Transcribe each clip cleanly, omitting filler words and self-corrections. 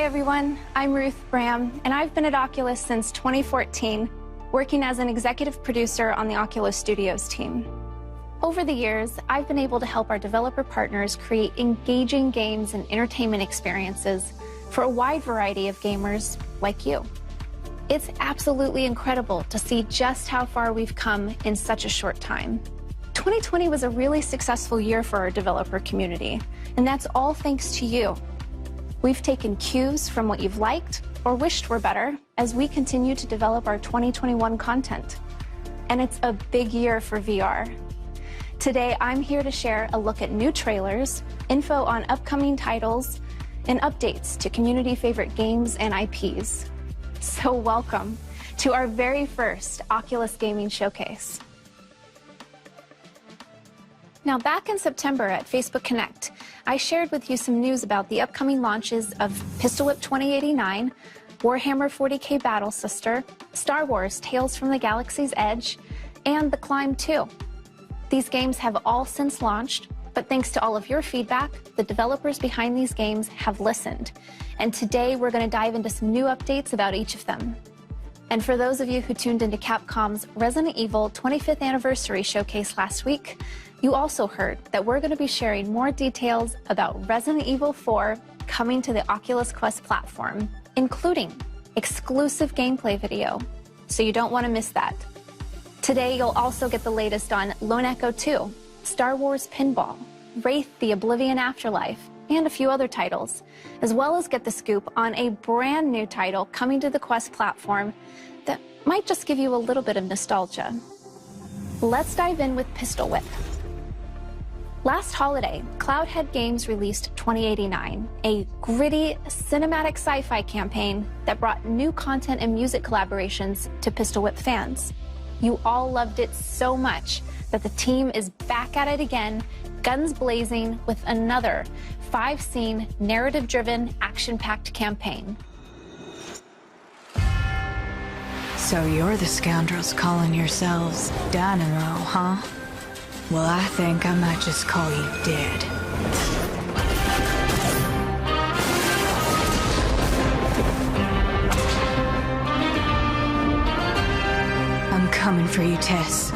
Hi everyone, I'm Ruth Bram, and I've been at Oculus since 2014, working as an executive producer on the Oculus Studios team. Over the years, I've been able to help our developer partners create engaging games and entertainment experiences for a wide variety of gamers like you. It's absolutely incredible to see just how far we've come in such a short time. 2020 was a really successful year for our developer community, and that's all thanks to you. We've taken cues from what you've liked or wished were better as we continue to develop our 2021 content. And it's a big year for VR. Today, I'm here to share a look at new trailers, info on upcoming titles, and updates to community favorite games and IPs. So welcome to our very first Oculus Gaming Showcase. Now, back in September at Facebook Connect, I shared with you some news about the upcoming launches of Pistol Whip 2089, Warhammer 40K Battle Sister, Star Wars Tales from the Galaxy's Edge, and The Climb 2. These games have all since launched, but thanks to all of your feedback, the developers behind these games have listened. And today we're going to dive into some new updates about each of them. And for those of you who tuned into Capcom's Resident Evil 25th Anniversary Showcase last week, You also heard that we're going to be sharing more details about Resident Evil 4 coming to the Oculus Quest platform, including exclusive gameplay video, so you don't want to miss that. Today, you'll also get the latest on Lone Echo 2, Star Wars Pinball, Wraith, the Oblivion Afterlife, and a few other titles, as well as get the scoop on a brand new title coming to the Quest platform that might just give you a little bit of nostalgia. Let's dive in with Pistol Whip. Last holiday, Cloudhead Games released 2089, a gritty, cinematic sci-fi campaign that brought new content and music collaborations to Pistol Whip fans. You all loved it so much that the team is back at it again, guns blazing, with another 5-scene, narrative-driven, action-packed campaign. So you're the scoundrels calling yourselves Dynamo, huh? Well, I think I might just call you dead. I'm coming for you, Tess.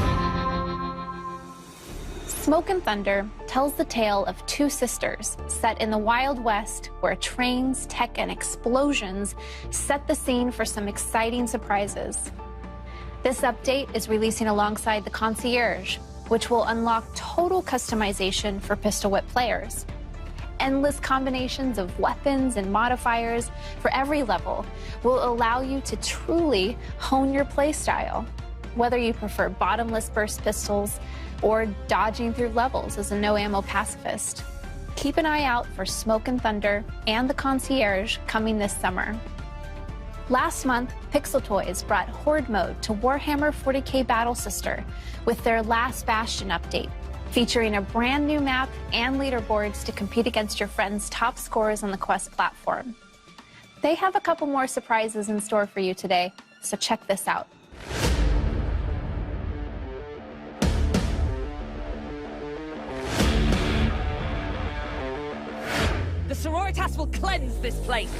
Smoke and Thunder tells the tale of two sisters set in the Wild West, where trains, tech, and explosions set the scene for some exciting surprises. This update is releasing alongside the Concierge, which will unlock total customization for Pistol Whip players. Endless combinations of weapons and modifiers for every level will allow you to truly hone your playstyle, whether you prefer bottomless burst pistols or dodging through levels as a no-ammo pacifist. Keep an eye out for Smoke and Thunder and the Concierge coming this summer. Last month, Pixel Toys brought Horde Mode to Warhammer 40K Battle Sister with their Last Bastion update, featuring a brand new map and leaderboards to compete against your friends' top scorers on the Quest platform. They have a couple more surprises in store for you today, so check this out. The Sororitas will cleanse this place!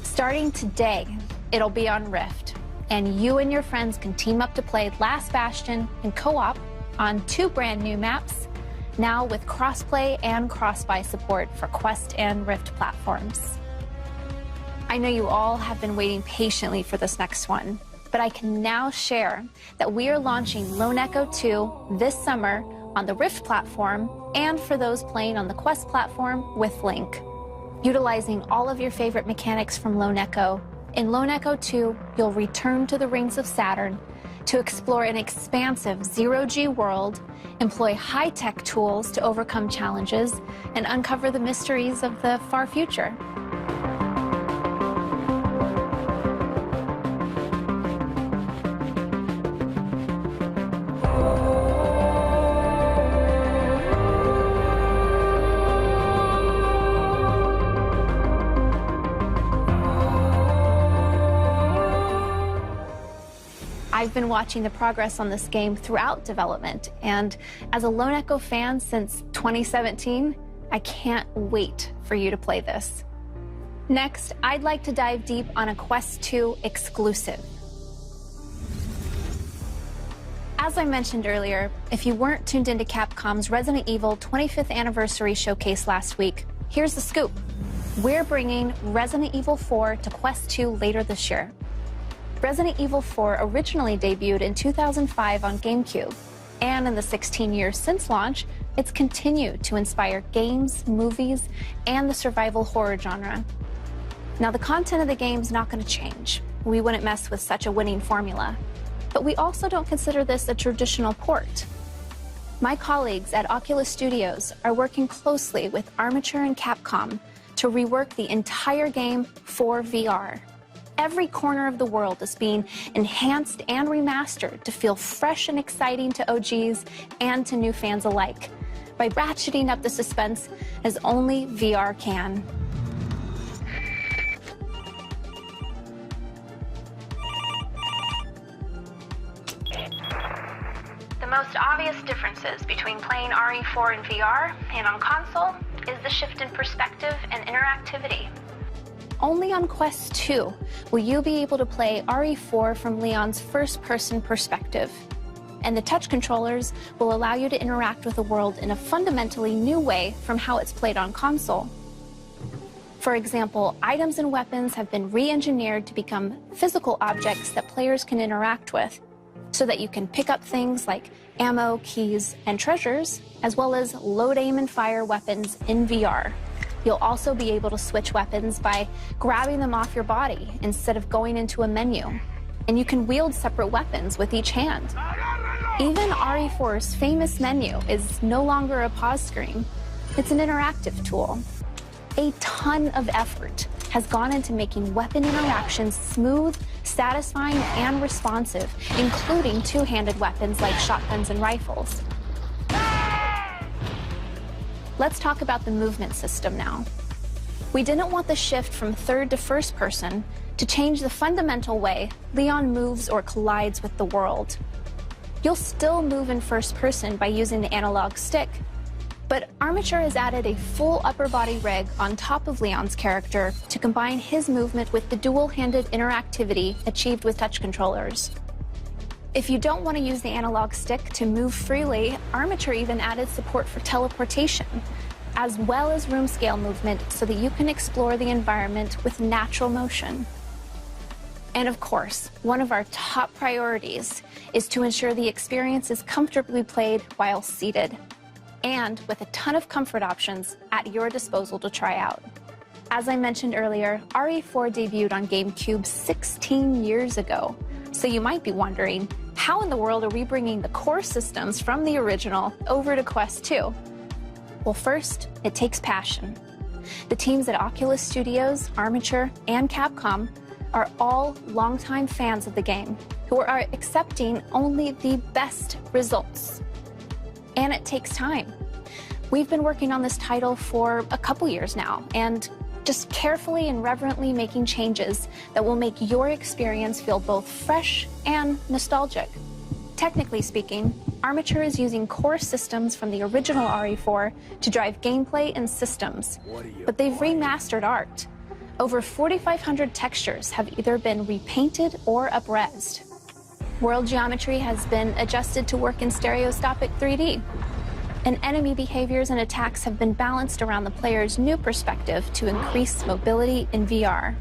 Starting today, it'll be on Rift, and you and your friends can team up to play Last Bastion in co-op on 2 brand new maps, now with crossplay and cross-buy support for Quest and Rift platforms. I know you all have been waiting patiently for this next one, but I can now share that we are launching Lone Echo 2 this summer on the Rift platform and for those playing on the Quest platform with Link. Utilizing all of your favorite mechanics from Lone Echo, in Lone Echo 2, you'll return to the Rings of Saturn to explore an expansive zero-G world, employ high-tech tools to overcome challenges, and uncover the mysteries of the far future. I've been watching the progress on this game throughout development, and as a Lone Echo fan since 2017, I can't wait for you to play this. Next, I'd like to dive deep on a Quest 2 exclusive. As I mentioned earlier, if you weren't tuned into Capcom's Resident Evil 25th Anniversary Showcase last week, here's the scoop. We're bringing Resident Evil 4 to Quest 2 later this year. Resident Evil 4 originally debuted in 2005 on GameCube, and in the 16 years since launch, it's continued to inspire games, movies, and the survival horror genre. Now, the content of the game's not going to change. We wouldn't mess with such a winning formula. But we also don't consider this a traditional port. My colleagues at Oculus Studios are working closely with Armature and Capcom to rework the entire game for VR. Every corner of the world is being enhanced and remastered to feel fresh and exciting to OGs and to new fans alike, by ratcheting up the suspense as only VR can. most obvious differences between playing RE4 in VR and on console is the shift in perspective and interactivity. Only on Quest 2 will you be able to play RE4 from Leon's first-person perspective. And the touch controllers will allow you to interact with the world in a fundamentally new way from how it's played on console. For example, items and weapons have been re-engineered to become physical objects that players can interact with, so that you can pick up things like ammo, keys, and treasures, as well as load, aim, and fire weapons in VR. You'll also be able to switch weapons by grabbing them off your body instead of going into a menu. And you can wield separate weapons with each hand. Even RE4's famous menu is no longer a pause screen. It's an interactive tool. A ton of effort has gone into making weapon interactions smooth, satisfying, and responsive, including two-handed weapons like shotguns and rifles. Let's talk about the movement system now. We didn't want the shift from third to first person to change the fundamental way Leon moves or collides with the world. You'll still move in first person by using the analog stick, but Armature has added a full upper body rig on top of Leon's character to combine his movement with the dual-handed interactivity achieved with touch controllers. If you don't want to use the analog stick to move freely, Armature even added support for teleportation, as well as room scale movement so that you can explore the environment with natural motion. And of course, one of our top priorities is to ensure the experience is comfortably played while seated, and with a ton of comfort options at your disposal to try out. As I mentioned earlier, RE4 debuted on GameCube 16 years ago, so you might be wondering, how in the world are we bringing the core systems from the original over to Quest 2? Well, first, it takes passion. The teams at Oculus Studios, Armature, and Capcom are all longtime fans of the game who are accepting only the best results. And it takes time. We've been working on this title for a couple years now, and just carefully and reverently making changes that will make your experience feel both fresh and nostalgic. Technically speaking, Armature is using core systems from the original RE4 to drive gameplay and systems, but they've remastered art. Over 4,500 textures have either been repainted or up-resed. World geometry has been adjusted to work in stereoscopic 3D. And enemy behaviors and attacks have been balanced around the player's new perspective to increase mobility in VR.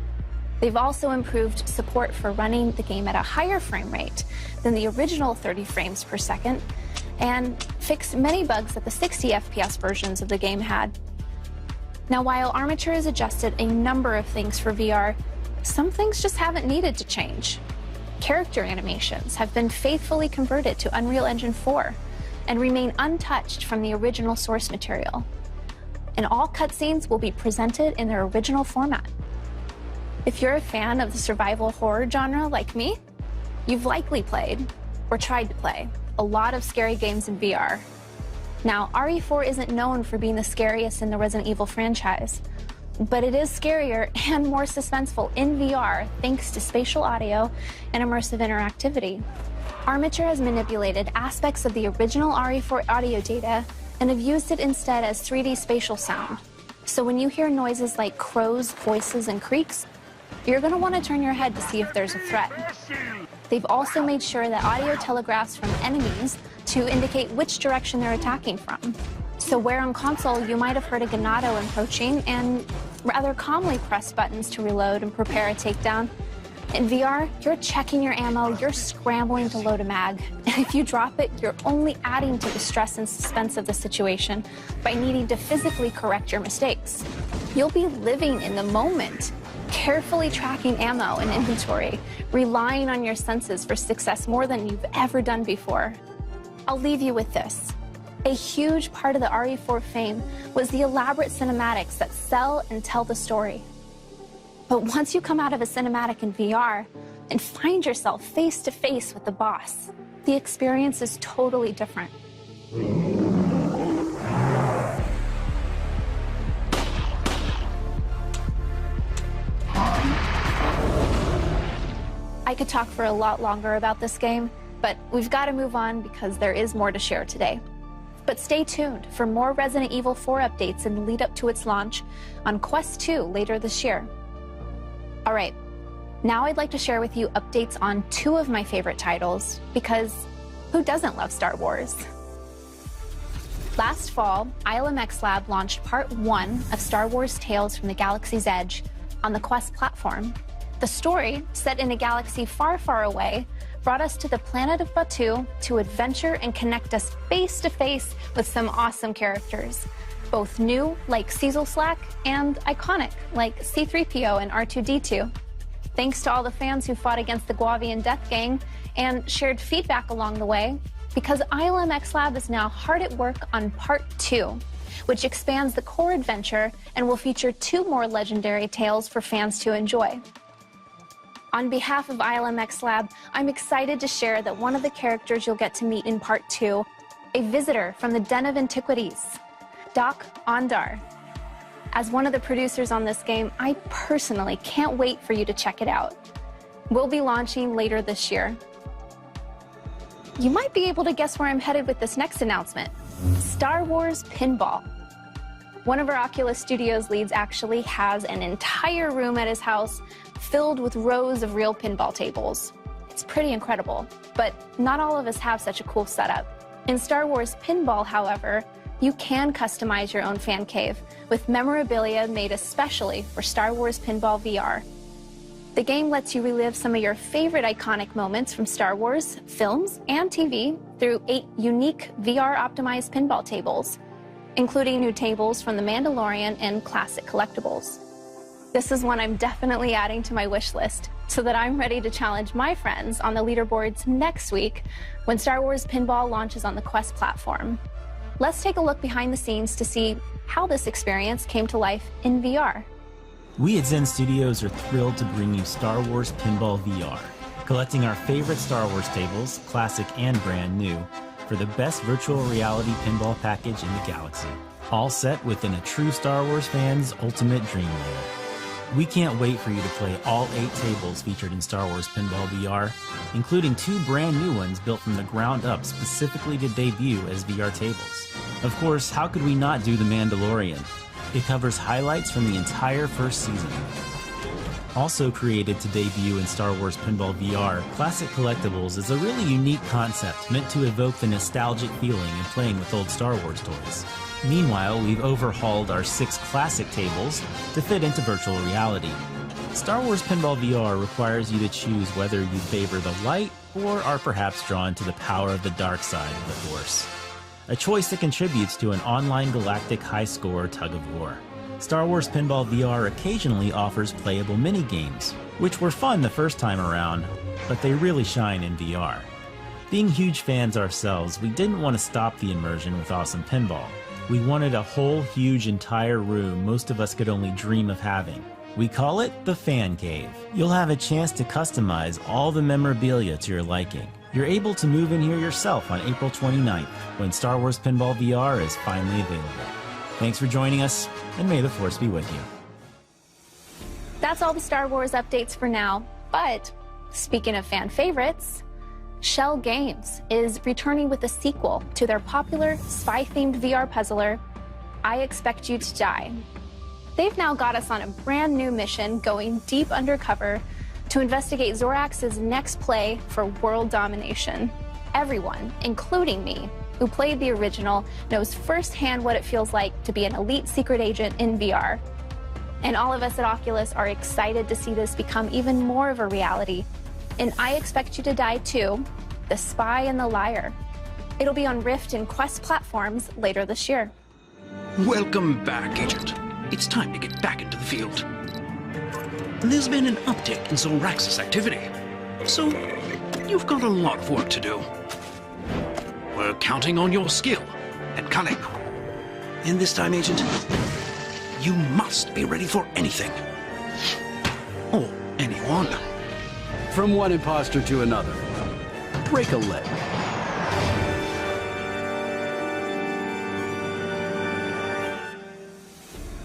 They've also improved support for running the game at a higher frame rate than the original 30 frames per second, and fixed many bugs that the 60 FPS versions of the game had. Now, while Armature has adjusted a number of things for VR, some things just haven't needed to change. Character animations have been faithfully converted to Unreal Engine 4 and remain untouched from the original source material. And all cutscenes will be presented in their original format. If you're a fan of the survival horror genre like me, you've likely played, or tried to play, a lot of scary games in VR. Now, RE4 isn't known for being the scariest in the Resident Evil franchise, but it is scarier and more suspenseful in VR thanks to spatial audio and immersive interactivity. Armature has manipulated aspects of the original RE4 audio data and have used it instead as 3D spatial sound. So when you hear noises like crows, voices, and creaks, you're going to want to turn your head to see if there's a threat. They've also made sure that audio telegraphs from enemies to indicate which direction they're attacking from. So where on console you might have heard a Ganado approaching and rather calmly press buttons to reload and prepare a takedown, in VR, you're checking your ammo, you're scrambling to load a mag, and if you drop it, you're only adding to the stress and suspense of the situation by needing to physically correct your mistakes. You'll be living in the moment, carefully tracking ammo and inventory, relying on your senses for success more than you've ever done before. I'll leave you with this. A huge part of the RE4 fame was the elaborate cinematics that sell and tell the story. But once you come out of a cinematic in VR and find yourself face to face with the boss, the experience is totally different. I could talk for a lot longer about this game, But we've got to move on because there is more to share today. But stay tuned for more Resident Evil 4 updates in the lead up to its launch on Quest 2 later this year. All right, now I'd like to share with you updates on two of my favorite titles, because who doesn't love Star Wars? Last fall, ILMX Lab launched Part 1 of Star Wars Tales from the Galaxy's Edge on the Quest platform. The story, set in a galaxy far, far away, brought us to the planet of Batuu to adventure and connect us face-to-face with some awesome characters, both new, like Cecil Slack, and iconic, like C-3PO and R2-D2. Thanks to all the fans who fought against the Guavian Death Gang and shared feedback along the way, because ILMX Lab is now hard at work on Part 2, which expands the core adventure and will feature 2 more legendary tales for fans to enjoy. On behalf of ILMX Lab, I'm excited to share that one of the characters you'll get to meet in Part 2, a visitor from the Den of Antiquities, Doc Ondar. As one of the producers on this game, I personally can't wait for you to check it out. We'll be launching later this year. You might be able to guess where I'm headed with this next announcement: Star Wars Pinball. One of our Oculus Studios leads actually has an entire room at his house filled with rows of real pinball tables. It's pretty incredible, but not all of us have such a cool setup. In Star Wars Pinball, however, you can customize your own fan cave with memorabilia made especially for Star Wars Pinball VR. The game lets you relive some of your favorite iconic moments from Star Wars, films, and TV through 8 unique VR-optimized pinball tables, including new tables from The Mandalorian and classic collectibles. This is one I'm definitely adding to my wish list so that I'm ready to challenge my friends on the leaderboards next week when Star Wars Pinball launches on the Quest platform. Let's take a look behind the scenes to see how this experience came to life in VR. We at Zen Studios are thrilled to bring you Star Wars Pinball VR, collecting our favorite Star Wars tables, classic and brand new, for the best virtual reality pinball package in the galaxy, all set within a true Star Wars fan's ultimate dream lair. We can't wait for you to play all 8 tables featured in Star Wars Pinball VR, including 2 brand new ones built from the ground up specifically to debut as VR tables. Of course, how could we not do The Mandalorian? It covers highlights from the entire first season. Also created to debut in Star Wars Pinball VR, Classic Collectibles is a really unique concept meant to evoke the nostalgic feeling in playing with old Star Wars toys. Meanwhile, we've overhauled our 6 classic tables to fit into virtual reality. Star Wars Pinball VR requires you to choose whether you favor the light or are perhaps drawn to the power of the dark side of the Force. A choice that contributes to an online galactic high-score tug-of-war. Star Wars Pinball VR occasionally offers playable mini-games, which were fun the first time around, but they really shine in VR. Being huge fans ourselves, we didn't want to stop the immersion with awesome pinball. We wanted a whole huge entire room most of us could only dream of having. We call it the Fan Cave. You'll have a chance to customize all the memorabilia to your liking. You're able to move in here yourself on April 29th, when Star Wars Pinball VR is finally available. Thanks for joining us, and may the Force be with you. That's all the Star Wars updates for now, but speaking of fan favorites, Shell Games is returning with a sequel to their popular spy-themed VR puzzler, I Expect You to Die. They've now got us on a brand new mission going deep undercover to investigate Zorax's next play for world domination. Everyone, including me, who played the original, knows firsthand what it feels like to be an elite secret agent in VR. And all of us at Oculus are excited to see this become even more of a reality in I Expect You to Die 2, The Spy and the Liar. It'll be on Rift and Quest platforms later this year. Welcome back, Agent. It's time to get back into the field. There's been an uptick in Zorax's activity, so you've got a lot of work to do. We're counting on your skill and cunning. And this time, Agent, you must be ready for anything. Or anyone. From one imposter to another. Break a leg.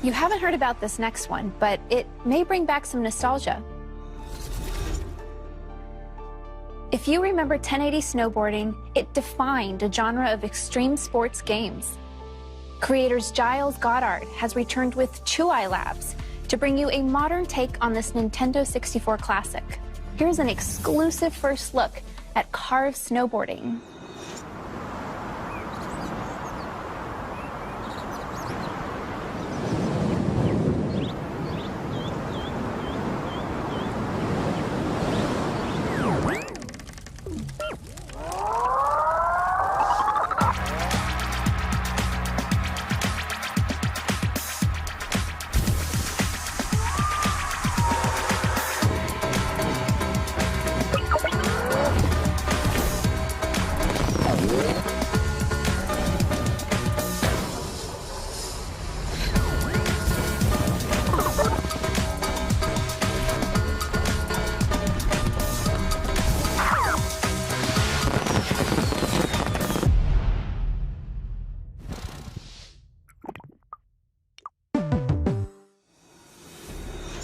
You haven't heard about this next one, but it may bring back some nostalgia. If you remember 1080 snowboarding, it defined a genre of extreme sports games. Creators Giles Goddard has returned with Chuai Labs to bring you a modern take on this Nintendo 64 classic. Here's an exclusive first look at carved snowboarding.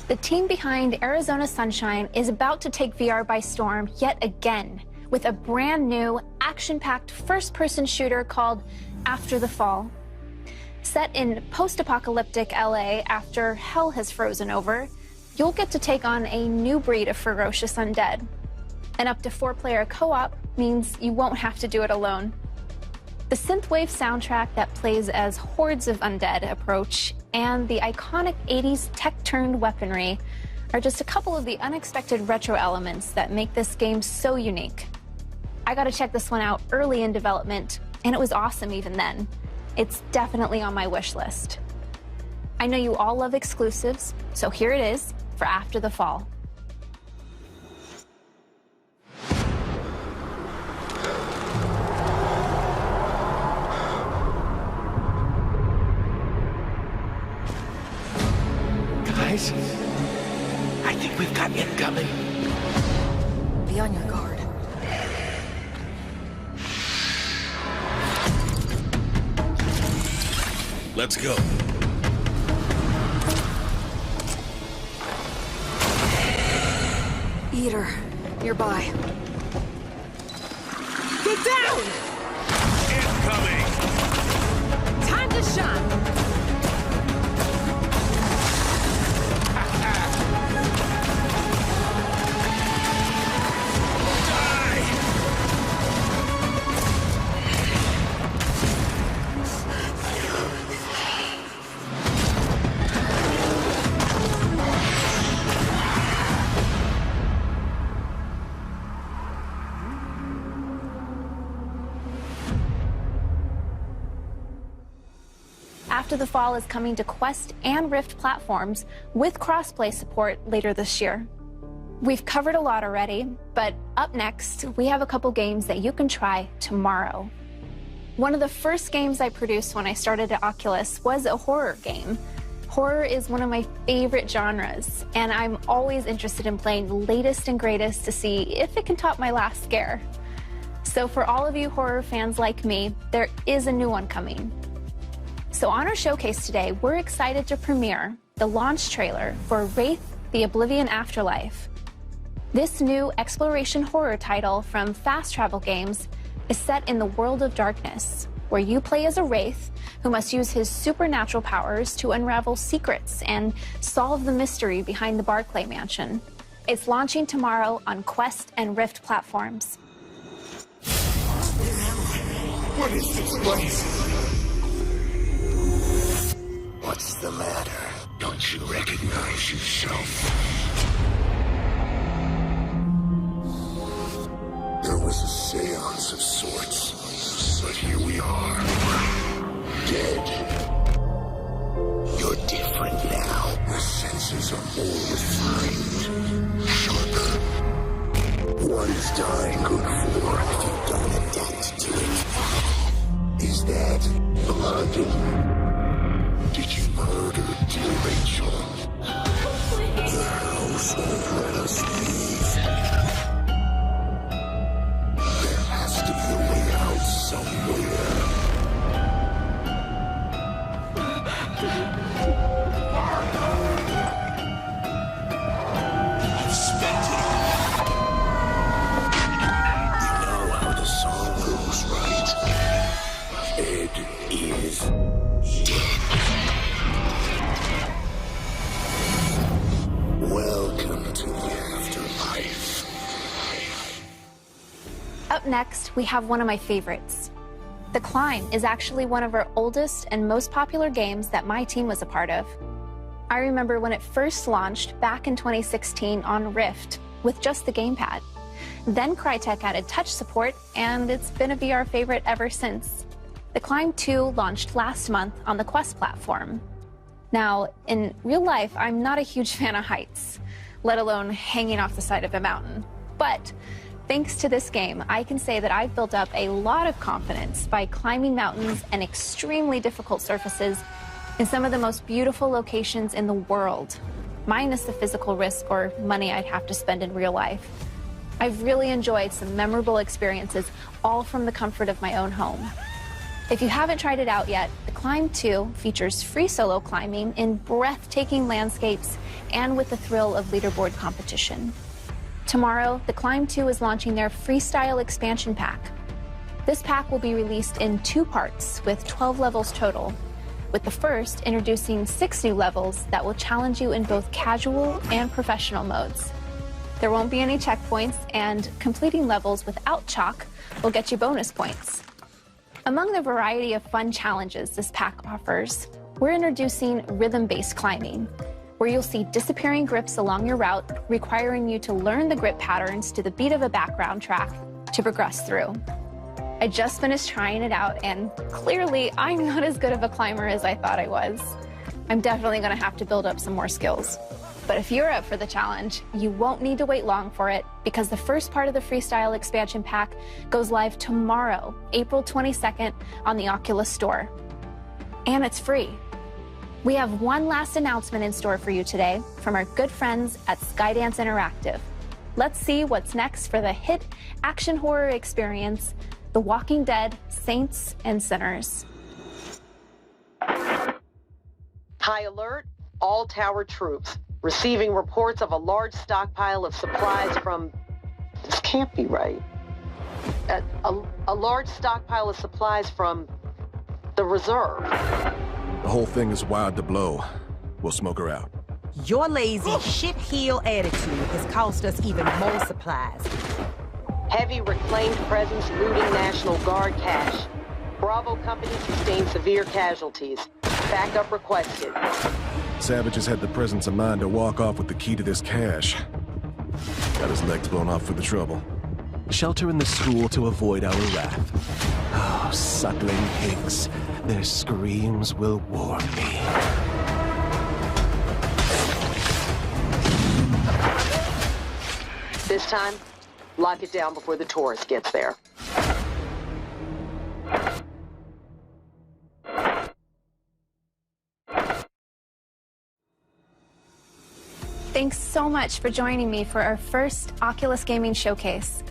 The team behind Arizona Sunshine is about to take VR by storm yet again with a brand new, action-packed first-person shooter called After the Fall. Set in post-apocalyptic LA after hell has frozen over, you'll get to take on a new breed of ferocious undead. An up to 4-player co-op means you won't have to do it alone. The synthwave soundtrack that plays as hordes of undead approach and the iconic 80s tech-turned weaponry are just a couple of the unexpected retro elements that make this game so unique. I got to check this one out early in development, and it was awesome even then. It's definitely on my wish list. I know you all love exclusives, so here it is for After the Fall. Guys, I think we've got incoming. Be on your guard. Let's go. Eater, nearby. Get down! Incoming! Time to shine! After the Fall is coming to Quest and Rift platforms with crossplay support later this year. We've covered a lot already, but up next, we have a couple games that you can try tomorrow. One of the first games I produced when I started at Oculus was a horror game. Horror is one of my favorite genres, and I'm always interested in playing the latest and greatest to see if it can top my last scare. So for all of you horror fans like me, there is a new one coming. So on our showcase today, we're excited to premiere the launch trailer for Wraith, the Oblivion Afterlife. This new exploration horror title from Fast Travel Games is set in the world of darkness, where you play as a Wraith who must use his supernatural powers to unravel secrets and solve the mystery behind the Barclay Mansion. It's launching tomorrow on Quest and Rift platforms. What is this place? What's the matter? Don't you recognize yourself? There was a seance of sorts, but here we are. Dead. You're different now. Your senses are more refined, sharper. What is dying good for if you don't adapt to it? Is that blood? Did you murder dear Rachel? The house won't let us leave. There has to be a way out somewhere. I've spent it all. Up next, we have one of my favorites. The Climb is actually one of our oldest and most popular games that my team was a part of. I remember when it first launched back in 2016 on Rift with just the gamepad. Then Crytek added touch support, and it's been a VR favorite ever since. The Climb 2 launched last month on the Quest platform. Now, in real life, I'm not a huge fan of heights, let alone hanging off the side of a mountain. But thanks to this game, I can say that I've built up a lot of confidence by climbing mountains and extremely difficult surfaces in some of the most beautiful locations in the world, minus the physical risk or money I'd have to spend in real life. I've really enjoyed some memorable experiences, all from the comfort of my own home. If you haven't tried it out yet, The Climb 2 features free solo climbing in breathtaking landscapes and with the thrill of leaderboard competition. Tomorrow, The Climb 2 is launching their Freestyle expansion pack. This pack will be released in 2 parts with 12 levels total, with the first introducing 6 new levels that will challenge you in both casual and professional modes. There won't be any checkpoints, and completing levels without chalk will get you bonus points. Among the variety of fun challenges this pack offers, we're introducing rhythm-based climbing, where you'll see disappearing grips along your route, requiring you to learn the grip patterns to the beat of a background track to progress through. I just finished trying it out, and clearly I'm not as good of a climber as I thought I was. I'm definitely going to have to build up some more skills. But if you're up for the challenge, you won't need to wait long for it, because the first part of the Freestyle expansion pack goes live tomorrow, April 22nd, on the Oculus Store. And it's free. We have one last announcement in store for you today from our good friends at Skydance Interactive. Let's see what's next for the hit action horror experience, The Walking Dead: Saints and Sinners. High alert, all tower troops. Receiving reports of a large stockpile of supplies from... This can't be right. A large stockpile of supplies from the reserve. The whole thing is wired to blow. We'll smoke her out. Your lazy shit-heel attitude has cost us even more supplies. Heavy reclaimed presence looting National Guard cache. Bravo Company sustained severe casualties. Backup requested. Savages had the presence of mind to walk off with the key to this cache. Got his legs blown off for the trouble. Shelter in the school to avoid our wrath. Oh, suckling pigs. Their screams will warm me. This time, lock it down before the tourist gets there. Thanks so much for joining me for our first Oculus Gaming Showcase.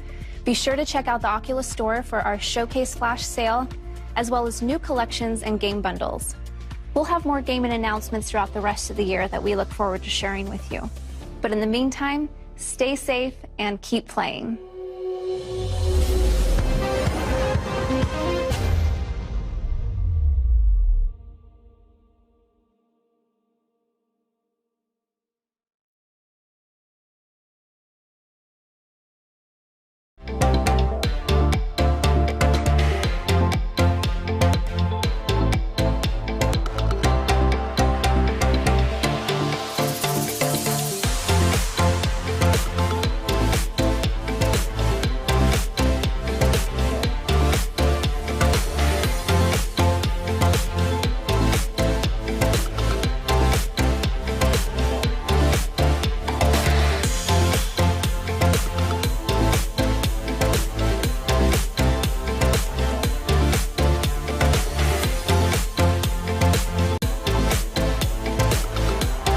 Be sure to check out the Oculus Store for our Showcase Flash sale, as well as new collections and game bundles. We'll have more gaming announcements throughout the rest of the year that we look forward to sharing with you. But in the meantime, stay safe and keep playing.